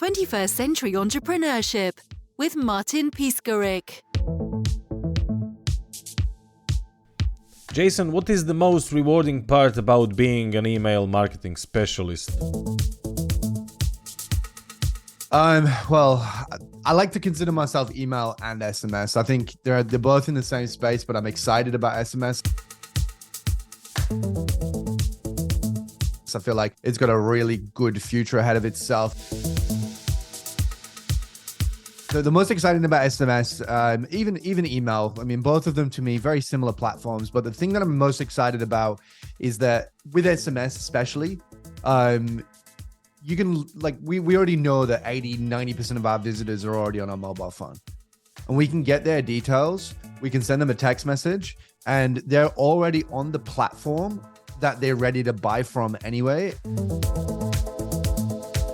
21st Century Entrepreneurship with Martin Piskarik. Jason, what is the most rewarding part about being an email marketing specialist? Well, I like to consider myself email and SMS. I think they're both in the same space, but I'm excited about SMS. I feel like it's got a really good future ahead of itself. The most exciting about SMS, even email, I mean, both of them to me, very similar platforms. But the thing that I'm most excited about is that with SMS especially, you can, like, we already know that 80-90% of our visitors are already on our mobile phone. And we can get their details, we can send them a text message, and they're already on the platform that they're ready to buy from anyway.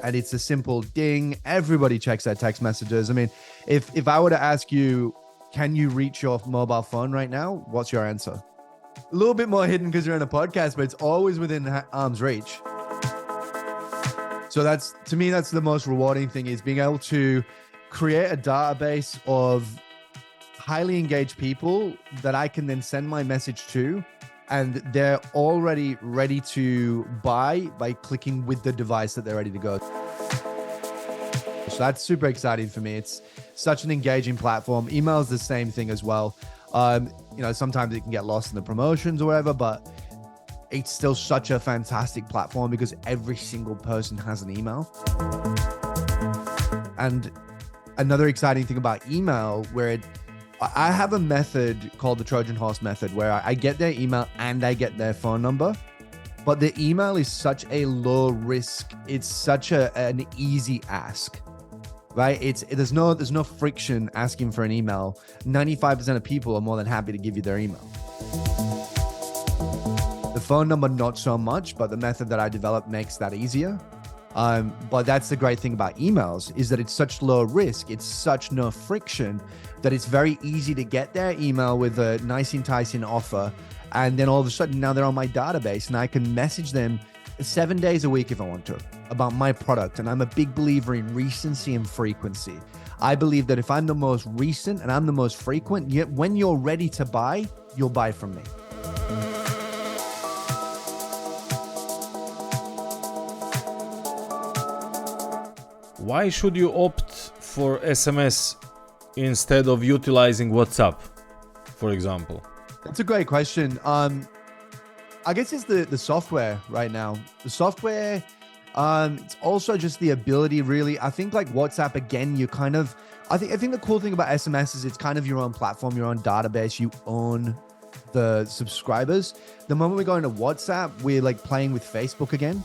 And it's a simple ding. Everybody checks their text messages. I mean, if I were to ask you, can you reach your mobile phone right now? What's your answer? A little bit more hidden because you're in a podcast, but it's always within arm's reach. So that's, to me, that's the most rewarding thing, is being able to create a database of highly engaged people that I can then send my message to, and they're already ready to buy by clicking with the device that they're ready to go. So that's super exciting for me. It's such an engaging platform. Email is the same thing as well. Sometimes it can get lost in the promotions or whatever, but it's still such a fantastic platform because every single person has an email. And another exciting thing about email, I have a method called the Trojan Horse method where I get their email and I get their phone number, but the email is such a low risk. It's such an easy ask, right? There's no friction asking for an email. 95% of people are more than happy to give you their email. The phone number, not so much, but the method that I developed makes that easier. But that's the great thing about emails, is that it's such low risk. It's such no friction that it's very easy to get their email with a nice enticing offer. And then all of a sudden now they're on my database and I can message them 7 days a week if I want to about my product. And I'm a big believer in recency and frequency. I believe that if I'm the most recent and I'm the most frequent, yet when you're ready to buy, you'll buy from me. Why should you opt for SMS instead of utilizing WhatsApp, for example? That's a great question. I guess it's the software right now. The software, it's also just the ability, really. I think like WhatsApp, again, I think the cool thing about SMS is it's kind of your own platform, your own database. You own the subscribers. The moment we go into WhatsApp, we're like playing with Facebook again.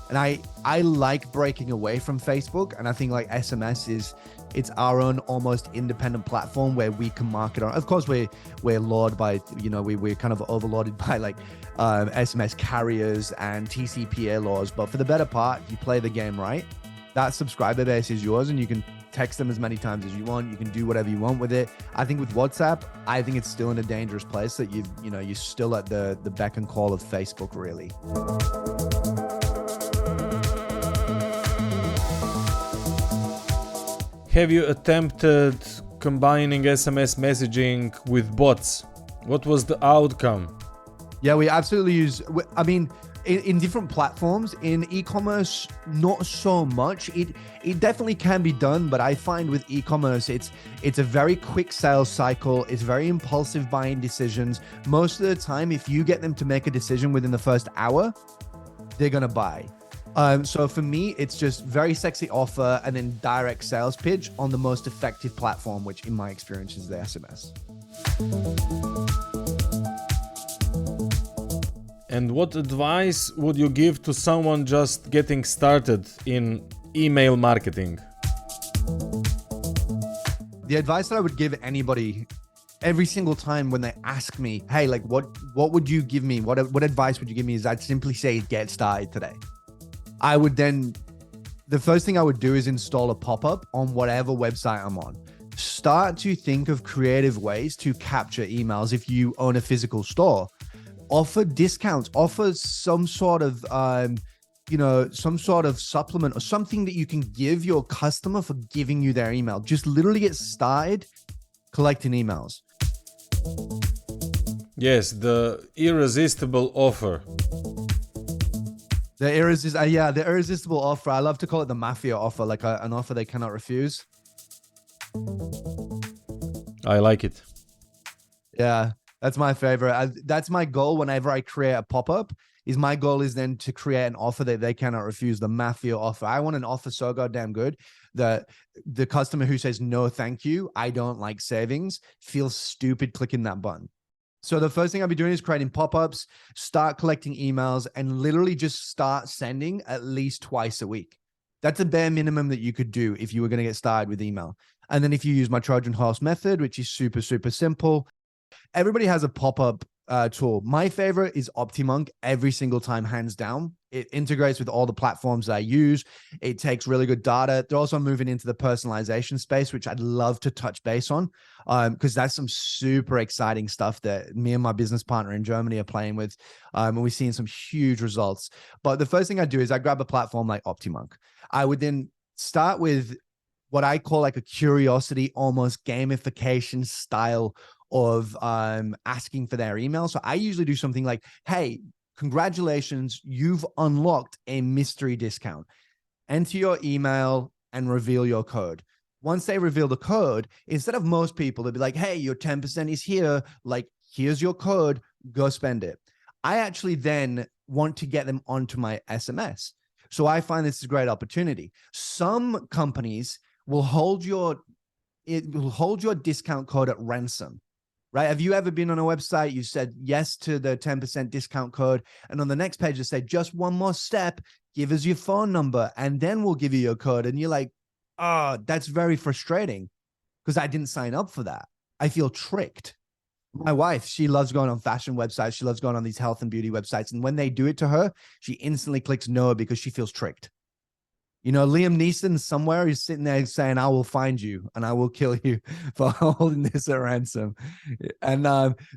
And I like breaking away from Facebook. And I think like SMS it's our own almost independent platform where we can market on. Of course, we're lured by, we're kind of overloaded by like SMS carriers and TCPA laws. But for the better part, you play the game right. That subscriber base is yours and you can text them as many times as you want. You can do whatever you want with it. I think with WhatsApp, I think it's still in a dangerous place that you're still at the beck and call of Facebook, really. Have you attempted combining SMS messaging with bots? What was the outcome? Yeah, we absolutely use, in different platforms. In e-commerce, not so much. It definitely can be done, but I find with e-commerce, it's a very quick sales cycle. It's very impulsive buying decisions. Most of the time, if you get them to make a decision within the first hour, they're going to buy. So for me, it's just very sexy offer and then direct sales pitch on the most effective platform, which in my experience is the SMS. And what advice would you give to someone just getting started in email marketing? The advice that I would give anybody every single time when they ask me, hey, like what would you give me? What advice would you give me? Is I'd simply say, get started today. I would then, the first thing I would do is install a pop-up on whatever website I'm on. Start to think of creative ways to capture emails if you own a physical store. Offer discounts, offer some sort of some sort of supplement or something that you can give your customer for giving you their email. Just literally get started collecting emails. Yes, the irresistible offer. The irresistible offer. I love to call it the mafia offer, like an offer they cannot refuse. I like it. Yeah, that's my favorite. That's my goal whenever I create a pop-up. My goal is then to create an offer that they cannot refuse, the mafia offer. I want an offer so goddamn good that the customer who says, no, thank you, I don't like savings, feels stupid clicking that button. So the first thing I'll be doing is creating pop-ups, start collecting emails, and literally just start sending at least twice a week. That's a bare minimum that you could do if you were going to get started with email. And then if you use my Trojan horse method, which is super, super simple, everybody has a pop-up tool. My favorite is OptiMonk every single time, hands down. It integrates with all the platforms I use. It takes really good data. They're also moving into the personalization space, which I'd love to touch base on because that's some super exciting stuff that me and my business partner in Germany are playing with. And we're seeing some huge results. But the first thing I do is I grab a platform like OptiMonk. I would then start with what I call like a curiosity, almost gamification style of asking for their email. So I usually do something like, hey, congratulations, you've unlocked a mystery discount. Enter your email and reveal your code. Once they reveal the code, instead of most people, they'll be like, hey, your 10% is here. Like, here's your code, go spend it. I actually then want to get them onto my SMS. So I find this is a great opportunity. Some companies will hold your discount code at ransom. Right? Have you ever been on a website, you said yes to the 10% discount code, and on the next page, they say, just one more step, give us your phone number, and then we'll give you your code. And you're like, oh, that's very frustrating because I didn't sign up for that. I feel tricked. My wife, she loves going on fashion websites. She loves going on these health and beauty websites. And when they do it to her, she instantly clicks no because she feels tricked. Liam Neeson somewhere is sitting there saying, I will find you and I will kill you for holding this at ransom. And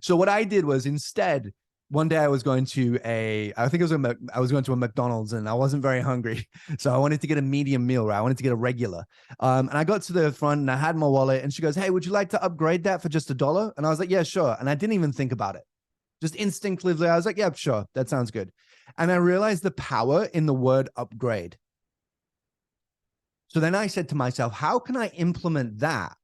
so what I did was instead, one day I was going to I was going to a McDonald's and I wasn't very hungry. So I wanted to get a medium meal, right? I wanted to get a regular. And I got to the front and I had my wallet and she goes, hey, would you like to upgrade that for just $1? And I was like, yeah, sure. And I didn't even think about it. Just instinctively, I was like, yeah, sure. That sounds good. And I realized the power in the word upgrade. So then I said to myself, how can I implement that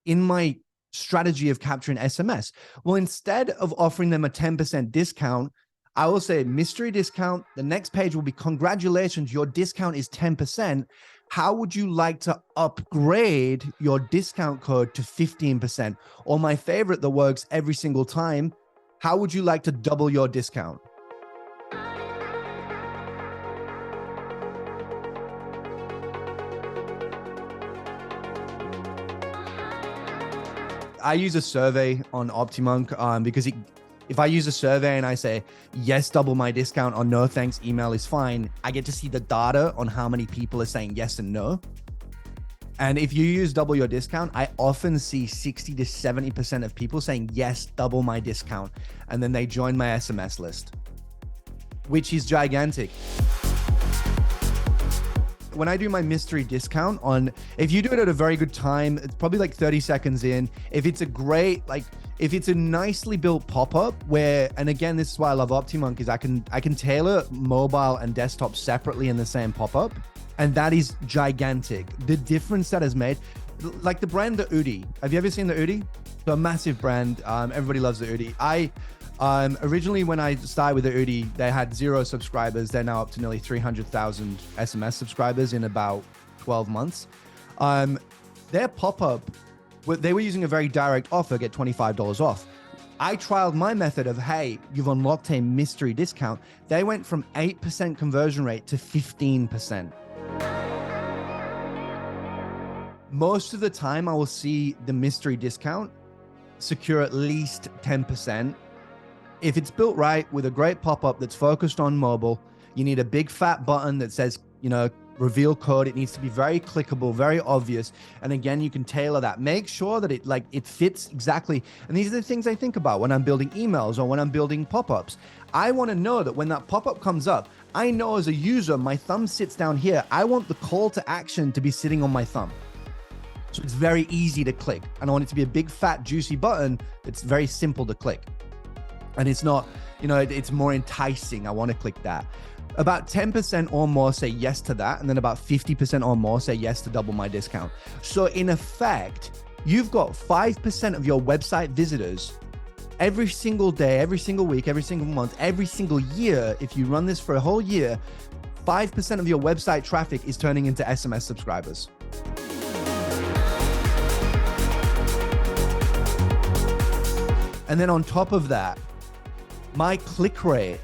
in my strategy of capturing SMS? Well, instead of offering them a 10% discount, I will say mystery discount. The next page will be congratulations, your discount is 10%. How would you like to upgrade your discount code to 15%? Or my favorite that works every single time, how would you like to double your discount? I use a survey on OptiMonk because if I use a survey and I say, yes, double my discount, or no, thanks, email is fine, I get to see the data on how many people are saying yes and no. And if you use double your discount, I often see 60 to 70% of people saying, yes, double my discount. And then they join my SMS list, which is gigantic. When I do my mystery discount if you do it at a very good time, it's probably like 30 seconds in. If it's if it's a nicely built pop-up and again, this is why I love OptiMonk is I can tailor mobile and desktop separately in the same pop-up. And that is gigantic. The difference that has made, like the brand, the Udi. Have you ever seen the Udi? So a massive brand. Everybody loves the Udi. Originally, when I started with the Udi, they had 0 subscribers. They're now up to nearly 300,000 SMS subscribers in about 12 months. Their pop-up, they were using a very direct offer, get $25 off. I trialed my method of, hey, you've unlocked a mystery discount. They went from 8% conversion rate to 15%. Most of the time, I will see the mystery discount secure at least 10%. If it's built right with a great pop-up that's focused on mobile, you need a big fat button that says, reveal code. It needs to be very clickable, very obvious. And again, you can tailor that. Make sure that it fits exactly. And these are the things I think about when I'm building emails or when I'm building pop-ups. I want to know that when that pop-up comes up, I know as a user, my thumb sits down here. I want the call to action to be sitting on my thumb. So it's very easy to click. And I want it to be a big, fat, juicy button that's very simple to click. And it's not, it's more enticing. I want to click that. About 10% or more say yes to that. And then about 50% or more say yes to double my discount. So in effect, you've got 5% of your website visitors every single day, every single week, every single month, every single year. If you run this for a whole year, 5% of your website traffic is turning into SMS subscribers. And then on top of that, my click rate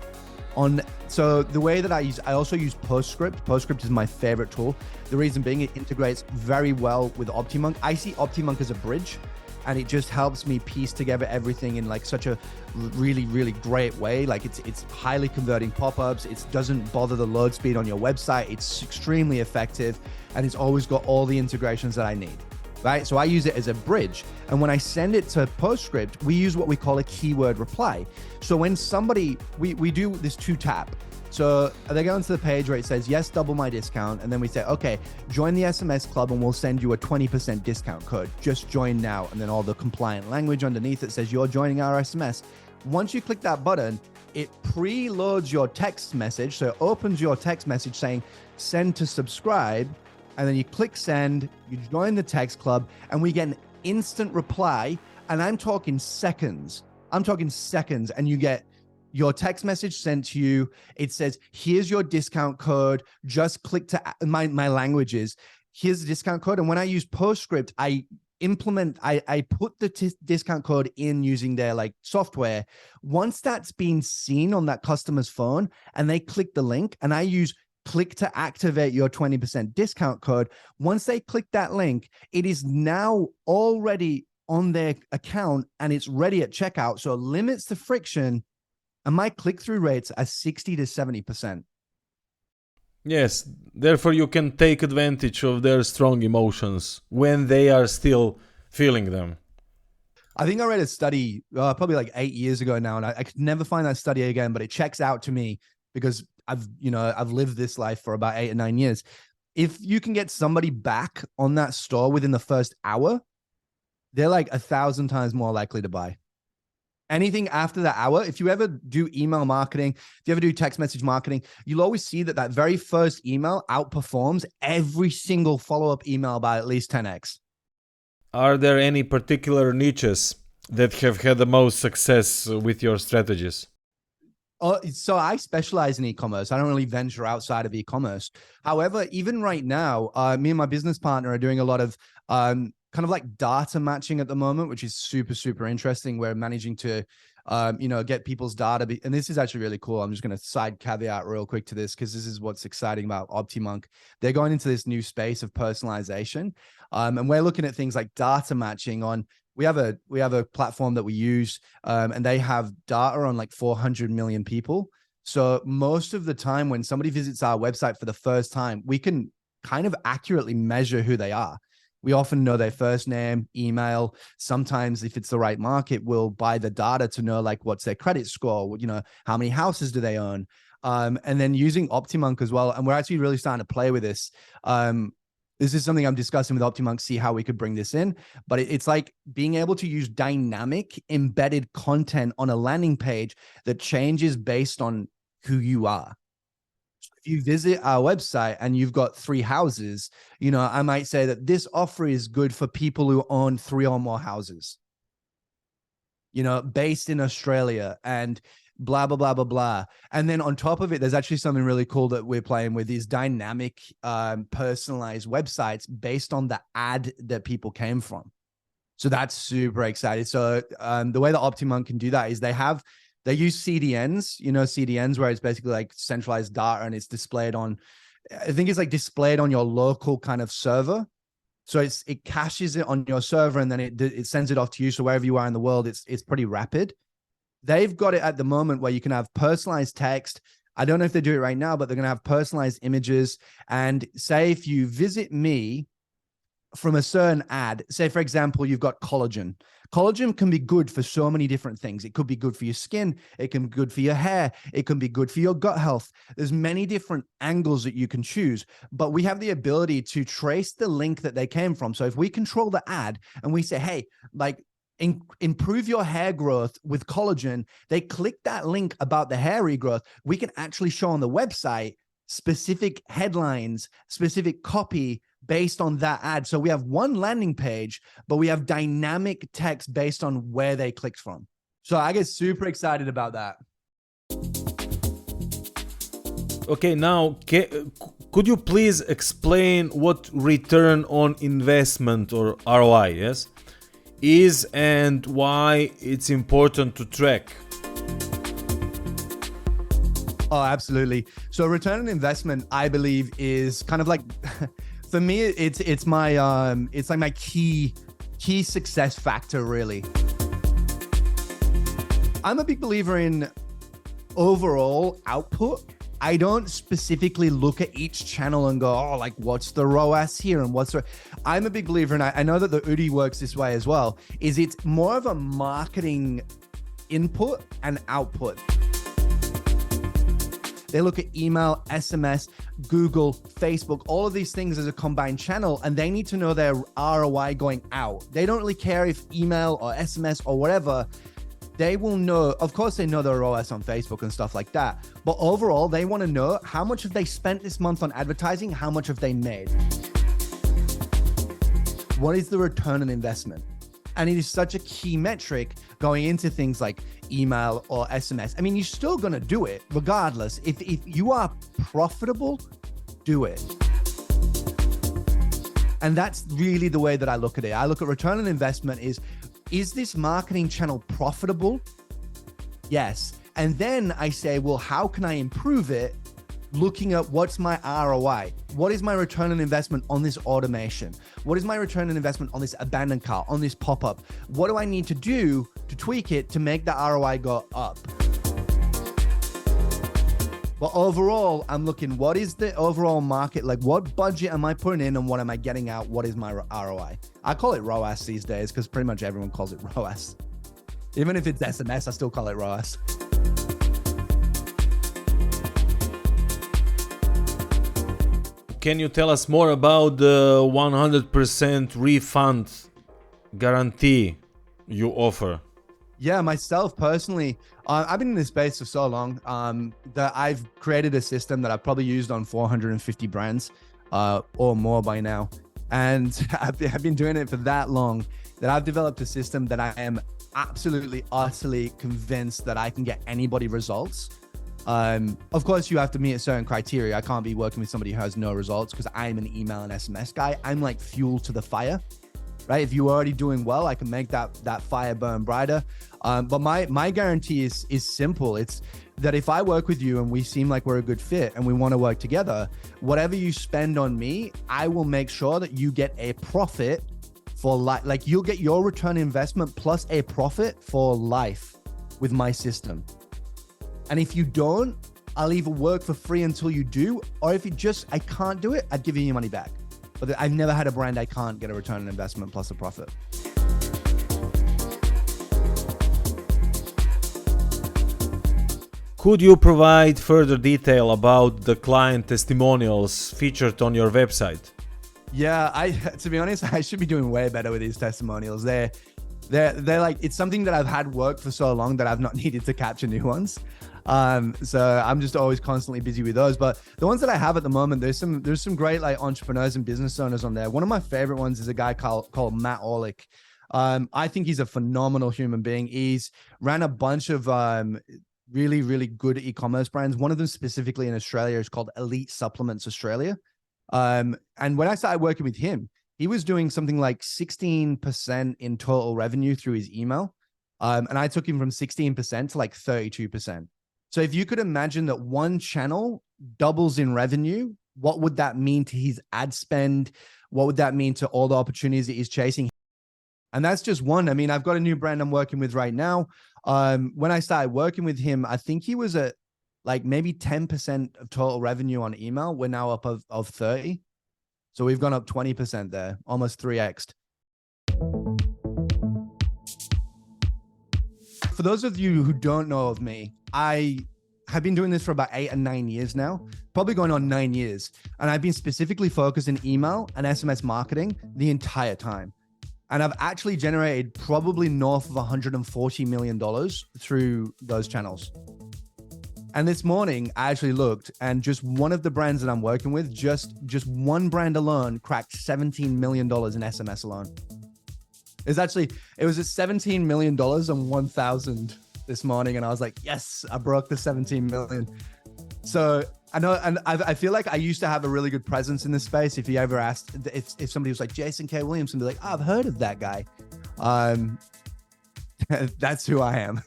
so the way that I also use Postscript. Postscript is my favorite tool. The reason being, it integrates very well with OptiMonk. I see OptiMonk as a bridge, and it just helps me piece together everything in like such a really, really great way. Like it's highly converting pop-ups. It doesn't bother the load speed on your website. It's extremely effective, and it's always got all the integrations that I need. Right? So I use it as a bridge. And when I send it to Postscript, we use what we call a keyword reply. So when somebody, we do this 2-tap. So they go into the page where it says, yes, double my discount. And then we say, okay, join the SMS club and we'll send you a 20% discount code. Just join now. And then all the compliant language underneath it says you're joining our SMS. Once you click that button, it preloads your text message. So it opens your text message saying, send to subscribe. And then you click send, you join the text club, and we get an instant reply. And I'm talking seconds. And you get your text message sent to you. It says, here's your discount code. Just click to my language is, here's the discount code. And when I use Postscript, I put the discount code in using their like software. Once that's been seen on that customer's phone and they click the link, and I use click to activate your 20% discount code. Once they click that link, it is now already on their account and it's ready at checkout. So it limits the friction, and my click-through rates are 60 to 70%. Yes, therefore you can take advantage of their strong emotions when they are still feeling them. I think I read a study probably like 8 years ago now, and I could never find that study again, but it checks out to me because I've lived this life for about 8 or 9 years. If you can get somebody back on that store within the first hour, they're like 1,000 times more likely to buy. Anything after that hour, if you ever do email marketing, if you ever do text message marketing, you'll always see that very first email outperforms every single follow-up email by at least 10x. Are there any particular niches that have had the most success with your strategies? So I specialize in e-commerce. I don't really venture outside of e-commerce. However, even right now, me and my business partner are doing a lot of kind of like data matching at the moment, which is super, super interesting. We're managing to, get people's data. And this is actually really cool. I'm just going to side caveat real quick to this, because this is what's exciting about OptiMonk. They're going into this new space of personalization. And we're looking at things like data matching on, we have a platform that we use, and they have data on like 400 million people. So most of the time when somebody visits our website for the first time, we can kind of accurately measure who they are. We often know their first name, email. Sometimes if it's the right market, we'll buy the data to know like what's their credit score, how many houses do they own? And then using OptiMonk as well. And we're actually really starting to play with this. This is something I'm discussing with OptiMonk, see how we could bring this in. But it's like being able to use dynamic embedded content on a landing page that changes based on who you are. If you visit our website and you've got 3 houses, I might say that this offer is good for people who own 3 or more houses, based in Australia, and blah, blah, blah, blah, blah. And then on top of it, there's actually something really cool that we're playing with, these dynamic, personalized websites based on the ad that people came from. So that's super exciting. So the way that OptiMonk can do that is they use CDNs, CDNs where it's basically like centralized data, and it's displayed on, I think it's like displayed on your local kind of server. So it caches it on your server, and then it sends it off to you. So wherever you are in the world, it's pretty rapid. They've got it at the moment where you can have personalized text, I don't know if they do it right now, but they're going to have personalized images. And say if you visit me from a certain ad, say, for example, you've got collagen. Collagen can be good for so many different things. It could be good for your skin. It can be good for your hair. It can be good for your gut health. There's many different angles that you can choose, but we have the ability to trace the link that they came from. So if we control the ad and we say, hey, like, improve your hair growth with collagen, they click that link about the hair regrowth, we can actually show on the website specific headlines, specific copy based on that ad. So we have one landing page, but we have dynamic text based on where they clicked from. So I get super excited about that. Okay, now could you please explain what return on investment or ROI, yes, is and why it's important to track? Oh, absolutely. So return on investment, I believe, is kind of like for me, it's like my key success factor, really. I'm a big believer in overall output. I don't specifically look at each channel and go, oh, like what's the ROAS here and what's the... I'm a big believer, and I know that the UDI works this way as well, is it's more of a marketing input and output. They look at email, SMS, Google, Facebook, all of these things as a combined channel, and they need to know their ROI going out. They don't really care if email or SMS or whatever. They will know, of course, they know their ROAS on Facebook and stuff like that. But overall, they want to know how much have they spent this month on advertising? How much have they made? What is the return on investment? And it is such a key metric going into things like email or SMS. I mean, you're still going to do it regardless. If you are profitable, do it. And that's really the way that I look at it. I look at return on investment is this marketing channel profitable? Yes. And then I say, well, how can I improve it? Looking at what's my ROI? What is my return on investment on this automation? What is my return on investment on this abandoned cart, on this pop-up? What do I need to do to tweak it to make the ROI go up? But overall, I'm looking, what is the overall market? Like, what budget am I putting in and what am I getting out? What is my ROI? I call it ROAS these days because pretty much everyone calls it ROAS. Even if it's SMS, I still call it ROAS. Can you tell us more about the 100% refund guarantee you offer? Yeah, myself personally, I've been in this space for so long that I've created a system that I've probably used on 450 brands or more by now. And I've been doing it for that long that I've developed a system that I am absolutely, utterly convinced that I can get anybody results. Of course, you have to meet a certain criteria. I can't be working with somebody who has no results because I'm an email and SMS guy. I'm like fuel to the fire, right? If you're already doing well, I can make that fire burn brighter. But my guarantee is simple. It's that if I work with you and we seem like we're a good fit and we want to work together, whatever you spend on me, I will make sure that you get a profit for life. Like you'll get your return investment plus a profit for life with my system. And if you don't, I'll either work for free until you do, or if I can't do it, I'd give you your money back. But I've never had a brand I can't get a return on investment plus a profit. Could you provide further detail about the client testimonials featured on your website? Yeah, to be honest, I should be doing way better with these testimonials. They're like, it's something that I've had work for so long that I've not needed to capture new ones. So I'm just always constantly busy with those. But the ones that I have at the moment, there's some great like entrepreneurs and business owners on there. One of my favorite ones is a guy called Matt Orlick. I think he's a phenomenal human being. He's ran a bunch of really, really good e-commerce brands. One of them specifically in Australia is called Elite Supplements Australia. And when I started working with him, he was doing something like 16% in total revenue through his email. And I took him from 16% to like 32%. So if you could imagine that one channel doubles in revenue, what would that mean to his ad spend? What would that mean to all the opportunities that he's chasing? And that's just one. I mean, I've got a new brand I'm working with right now. When I started working with him, I think he was at like maybe 10% of total revenue on email. We're now up of 30. So we've gone up 20% there, almost 3x. For those of you who don't know of me, I have been doing this for about 8 and 9 years now, probably going on 9 years. And I've been specifically focused in email and SMS marketing the entire time. And I've actually generated probably north of $140 million through those channels. And this morning I actually looked, and just one of the brands that I'm working with, just one brand alone cracked $17 million in SMS alone. It was at $17 million on 1,000 this morning. And I was like, yes, I broke the 17 million. So I know, and I feel like I used to have a really good presence in this space. If you ever asked, if somebody was like Jason K. Williamson, be like, oh, I've heard of that guy. That's who I am.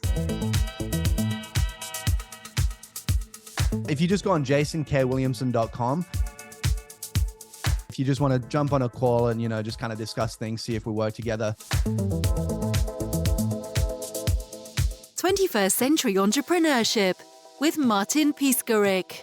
If you just go on jasonkwilliamson.com, if you just want to jump on a call and, just kind of discuss things, see if we work together. 21st Century Entrepreneurship with Martin Piskarik.